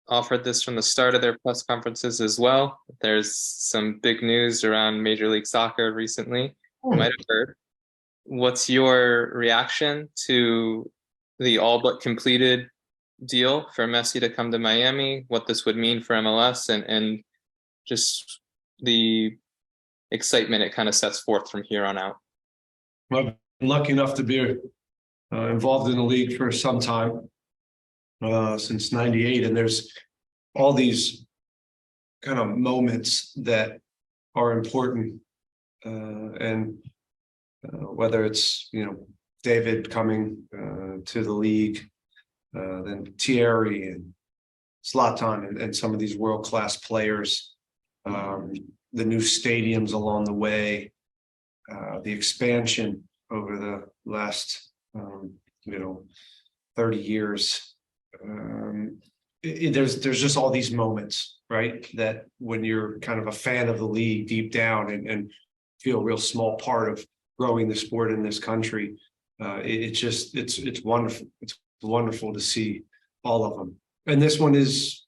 offered this from the start of their press conferences as well. There's some big news around Major League Soccer recently. You might have heard. What's your reaction to the all but completed deal for Messi to come to Miami? What this would mean for MLS and just the excitement it kind of sets forth from here on out. Well, I've been lucky enough to be involved in the league for some time, since '98, and there's all these kind of moments that are important, and whether it's David coming to the league, then Thierry and Zlatan and some of these world-class players, the new stadiums along the way, the expansion over the last 30 years. There's just all these moments, right? That when you're kind of a fan of the league deep down and feel a real small part of growing the sport in this country, it's wonderful. It's wonderful to see all of them. And this one is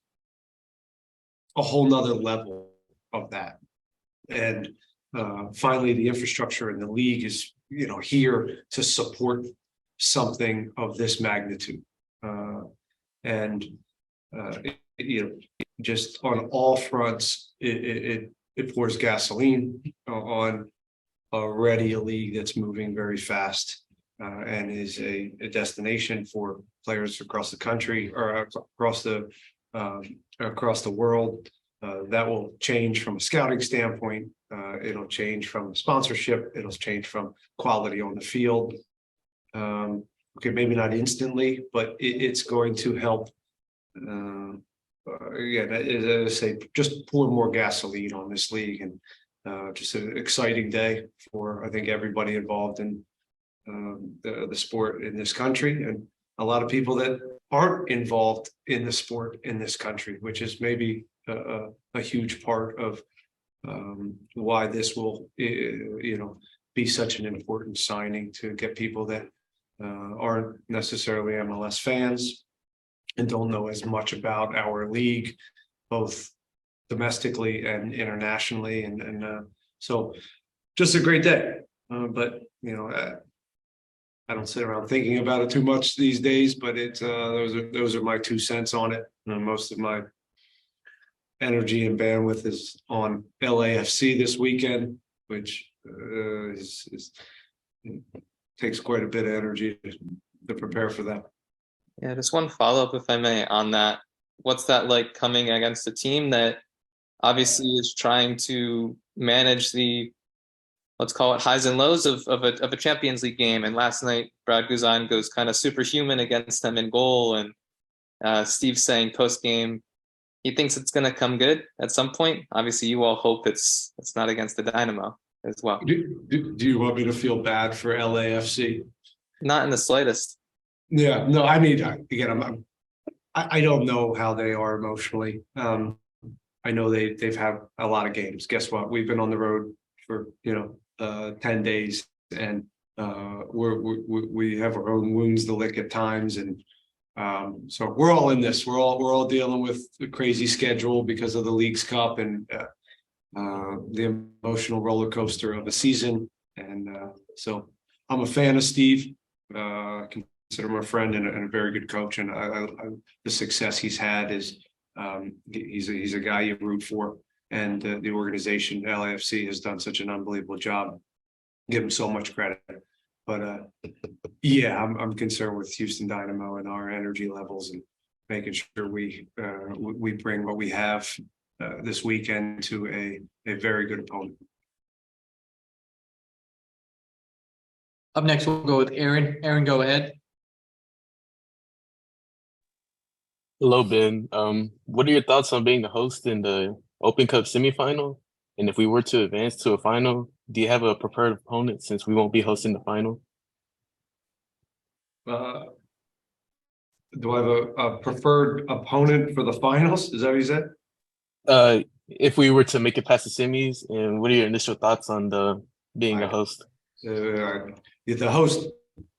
a whole nother level of that. And finally, the infrastructure in the league is, here to support something of this magnitude. Just on all fronts, it pours gasoline on already a league that's moving very fast, and is a destination for players across the country or across the world. That will change from a scouting standpoint. It'll change from sponsorship. It'll change from quality on the field. Okay, maybe not instantly, but it's going to help. Again, as I say, just pour more gasoline on this league, and just an exciting day for, I think, everybody involved in the sport in this country, and a lot of people that aren't involved in the sport in this country, which is maybe a huge part of why this will, be such an important signing to get people that aren't necessarily MLS fans and don't know as much about our league, both domestically and internationally. And so just a great day. But, I don't sit around thinking about it too much these days, but those are my 2 cents on it. Most of my energy and bandwidth is on LAFC this weekend, which takes quite a bit of energy to prepare for that. Yeah, just one follow-up, if I may, on that. What's that like coming against a team that obviously is trying to manage the, let's call it, highs and lows of a Champions League game? And last night, Brad Guzan goes kind of superhuman against them in goal. And Steve's saying post-game, he thinks it's going to come good at some point. Obviously, you all hope it's not against the Dynamo as well. Do you want me to feel bad for LAFC? Not in the slightest. Yeah, no, I mean, again, I don't know how they are emotionally. I know they've had a lot of games. Guess what? We've been on the road for 10 days, and we have our own wounds to lick at times, and so we're all in this. We're all dealing with the crazy schedule because of the League's Cup and the emotional roller coaster of a season. And so I'm a fan of Steve. I consider him a friend and a very good coach, and the success he's had is he's a guy you root for, and the organization LAFC has done such an unbelievable job. Give him so much credit. But yeah, I'm concerned with Houston Dynamo and our energy levels, and making sure we bring what we have this weekend to a very good opponent. Up next, we'll go with Aaron. Aaron, go ahead. Hello, Ben. What are your thoughts on being the host in the Open Cup semifinal? And if we were to advance to a final, do you have a preferred opponent since we won't be hosting the final? Do I have a preferred opponent for the finals? Is that what you said? If we were to make it past the semis, and what are your initial thoughts on being a host? The host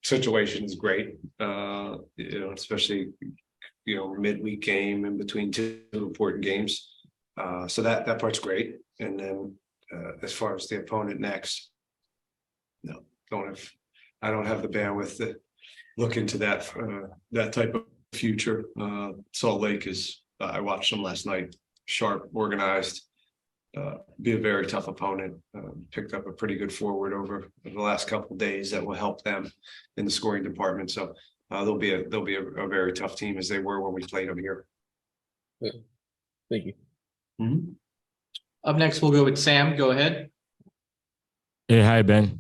situation is great, especially midweek game in between two important games. So that part's great. And then as far as the opponent next, no, I don't have the bandwidth to look into that type of future. Salt Lake is, I watched them last night, sharp, organized, be a very tough opponent. Picked up a pretty good forward over the last couple of days that will help them in the scoring department. So they'll be a very tough team, as they were when we played them here. Yeah. Thank you. Mm-hmm. Up next, we'll go with Sam. Go ahead. Hey, hi, Ben.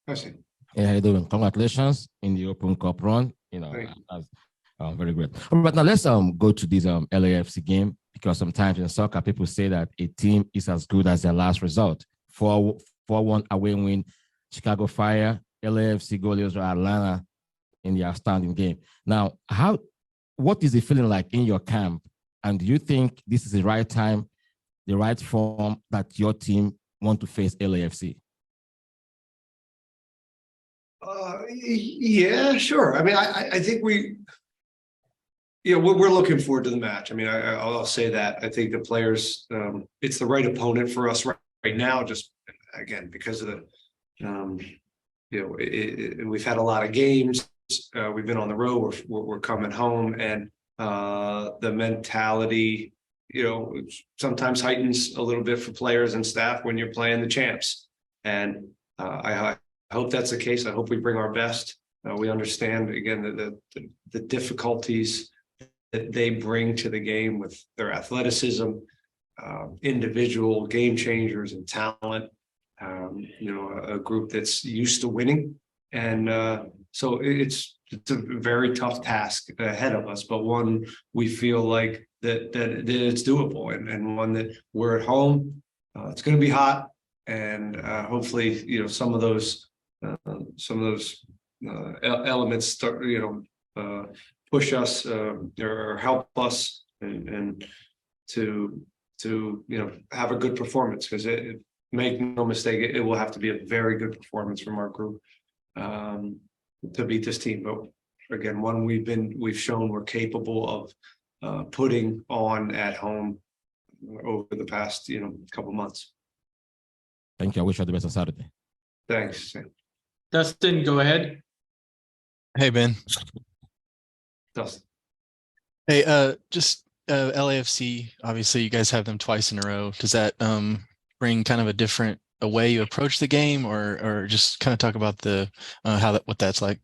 I see. Hey, how you doing? Congratulations in the Open Cup run. Thank that's very great. But now let's go to this LAFC game, because sometimes in soccer, people say that a team is as good as their last result. 4-1 away win, Chicago Fire, LAFC goalies or Atlanta in the outstanding game. Now, what is the feeling like in your camp? And do you think this is the right time, the right form that your team want to face LAFC? Yeah, sure. I mean, I think we're looking forward to the match. I mean, I'll say that. I think the players, it's the right opponent for us right now, just again, because of we've had a lot of games. We've been on the road. We're coming home, and the mentality, sometimes heightens a little bit for players and staff when you're playing the champs. And I hope that's the case. I hope we bring our best. We understand, again, the difficulties that they bring to the game with their athleticism, individual game changers and talent, a group that's used to winning. And so it's a very tough task ahead of us, but one we feel like that it's doable, and one that we're at home. It's going to be hot, and hopefully, some of those elements start, push us or help us and to have a good performance, because make no mistake, it will have to be a very good performance from our group to beat this team. But again, one we've shown we're capable of putting on at home over the past couple months. Thank you. I wish you all the best on Saturday. Thanks. Dustin, go ahead. Hey, Ben. Dustin. Hey, just LAFC, obviously you guys have them twice in a row. Does that bring kind of a way you approach the game, or just kind of talk about what that's like?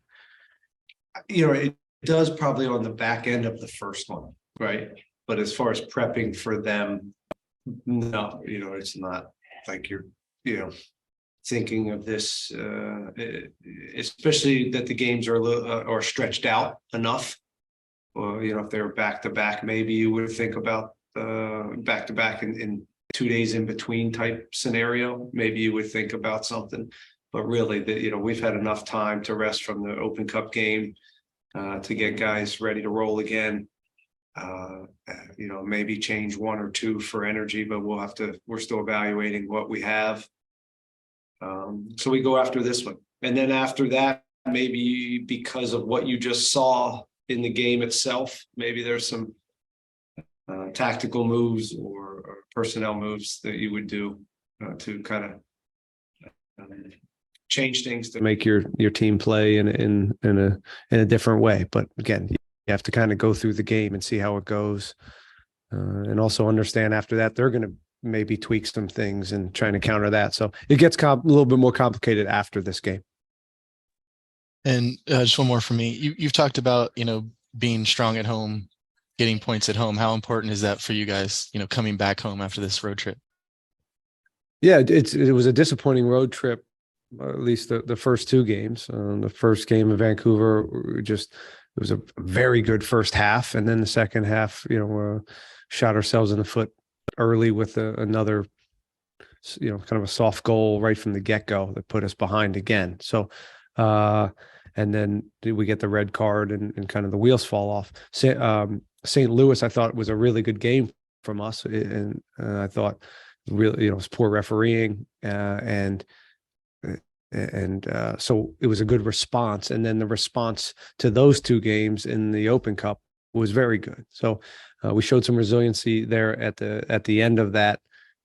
It does probably on the back end of the first one, right? But as far as prepping for them, no, it's not like you're, thinking of this, especially that the games are a little or stretched out enough. Well, if they were back to back, maybe you would think about back to back in 2 days in between type scenario. Maybe you would think about something, but really, we've had enough time to rest from the Open Cup game to get guys ready to roll again. Maybe change one or two for energy, but we're still evaluating what we have. So we go after this one. And then after that, maybe because of what you just saw in the game itself, maybe there's some tactical moves or personnel moves that you would do to kind of change things to make your team play in a different way. But again, you have to kind of go through the game and see how it goes, and also understand after that they're going to maybe tweak some things and trying to counter that. So it gets a little bit more complicated after this game. And just one more for me. You've talked about, being strong at home, getting points at home. How important is that for you guys, coming back home after this road trip? Yeah, it was a disappointing road trip, at least the first two games. The first game in Vancouver, it was a very good first half. And then the second half, shot ourselves in the foot early with another, kind of a soft goal right from the get-go that put us behind again. So, and then we get the red card and kind of the wheels fall off. St. Louis, I thought, was a really good game from us. And I thought really, it was poor refereeing and so it was a good response. And then the response to those two games in the Open Cup was very good. So we showed some resiliency there at the end of that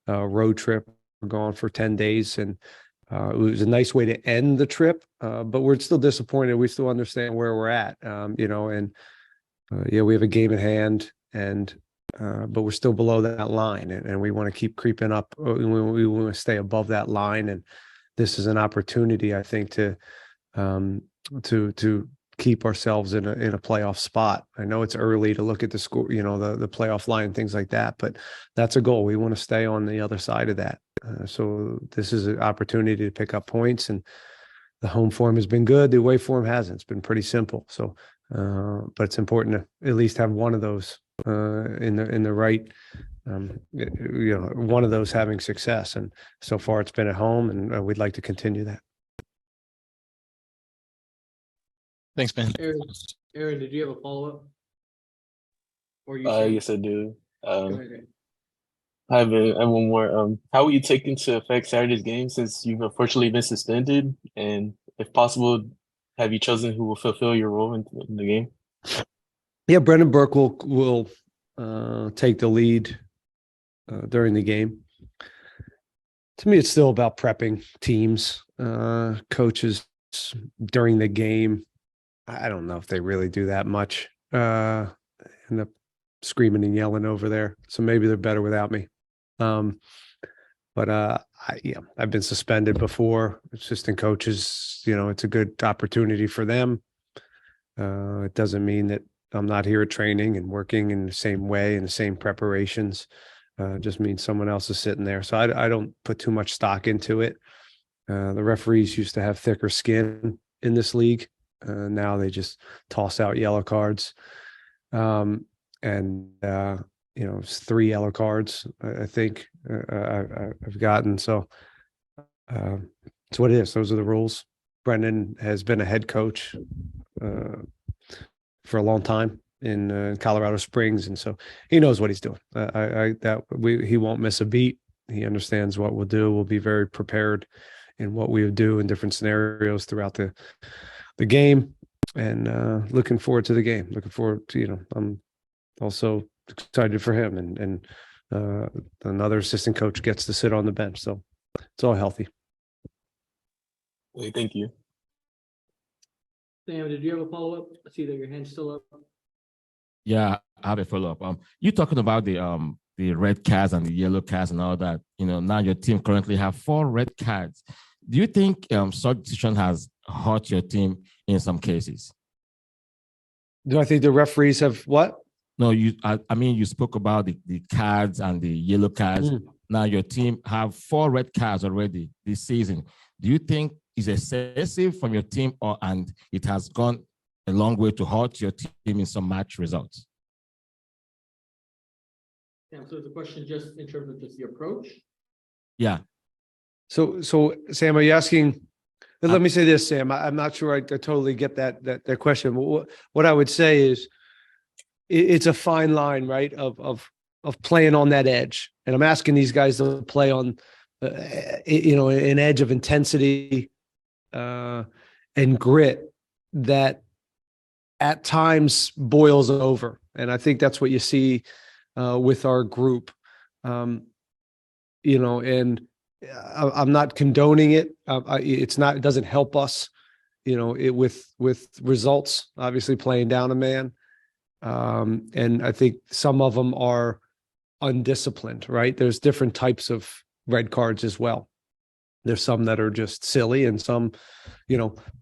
road trip. We're gone for 10 days, and it was a nice way to end the trip. But we're still disappointed. We still understand where we're at, and yeah, we have a game at hand, and but we're still below that line, and we want to keep creeping up. We want to stay above that line, and this is an opportunity, I think, to keep ourselves in a playoff spot. I know it's early to look at the score, the playoff line, things like that, but that's a goal. We want to stay on the other side of that. So this is an opportunity to pick up points, and the home form has been good. The away form hasn't. It's been pretty simple. So, but it's important to at least have one of those in the right, one of those having success. And so far it's been at home, and we'd like to continue that. Thanks, Ben. Aaron, did you have a follow-up? Or you Yes, I do. Go ahead. I have one more. How will you take into effect Saturday's game since you've unfortunately been suspended? And if possible, have you chosen who will fulfill your role in the game? Yeah, Brendan Burke will take the lead during the game. To me, it's still about prepping teams, coaches during the game. I don't know if they really do that much. End up screaming and yelling over there, so maybe they're better without me. But I've been suspended before. Assistant coaches, it's a good opportunity for them. It doesn't mean that I'm not here at training and working in the same way, in the same preparations. It just means someone else is sitting there. So I don't put too much stock into it. The referees used to have thicker skin in this league. Now they just toss out yellow cards. It's 3 yellow cards, I think I've gotten. So it's what it is. Those are the rules. Brendan has been a head coach for a long time in Colorado Springs, and so he knows what he's doing. He won't miss a beat. He understands what we'll do. We'll be very prepared in what we would do in different scenarios throughout the game, and looking forward to the game. Looking forward to, I'm also excited for him, and another assistant coach gets to sit on the bench. So it's all healthy. Hey, thank you. Sam, did you have a follow-up? I see that your hand's still up. Yeah, I have a follow-up. You talking about the red cards and the yellow cards and all that. Now your team currently have 4 red cards. Do you think such decision has hurt your team in some cases? Do I think the referees have what? No, I mean, you spoke about the cards and the yellow cards. Now your team have 4 red cards already this season. Do you think it's excessive from your team, and it has gone a long way to hurt your team in some match results? Yeah, so the question just in terms of just the approach? Yeah. So Sam, are you asking? Let me say this, Sam. I'm not sure I totally get that question. What I would say is, it's a fine line, right? Of playing on that edge, and I'm asking these guys to play on, an edge of intensity and grit that at times boils over, and I think that's what you see with our group. And I'm not condoning it. It's not. It doesn't help us, with results. Obviously, playing down a man. And I think some of them are undisciplined, right? There's different types of red cards as well. There's some that are just silly, and some,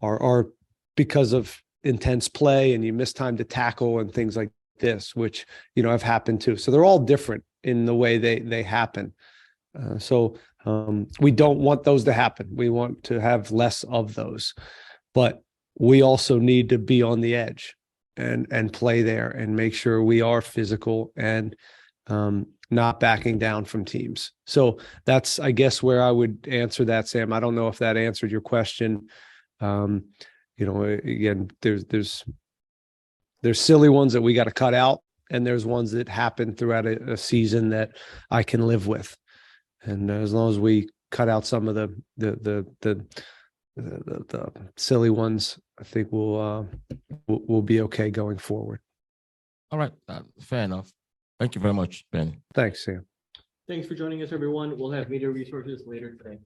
are because of intense play and you miss time to tackle and things like this, which, have happened too. So they're all different in the way they happen. We don't want those to happen. We want to have less of those, but we also need to be on the edge and play there and make sure we are physical and not backing down from teams. So that's, I guess, where I would answer that, Sam. I don't know if that answered your question. Again, there's silly ones that we got to cut out, and there's ones that happen throughout a season that I can live with. And as long as we cut out some of the silly ones, I think we'll be okay going forward. All right, fair enough. Thank you very much, Ben. Thanks, Sam. Thanks for joining us, everyone. We'll have media resources later today.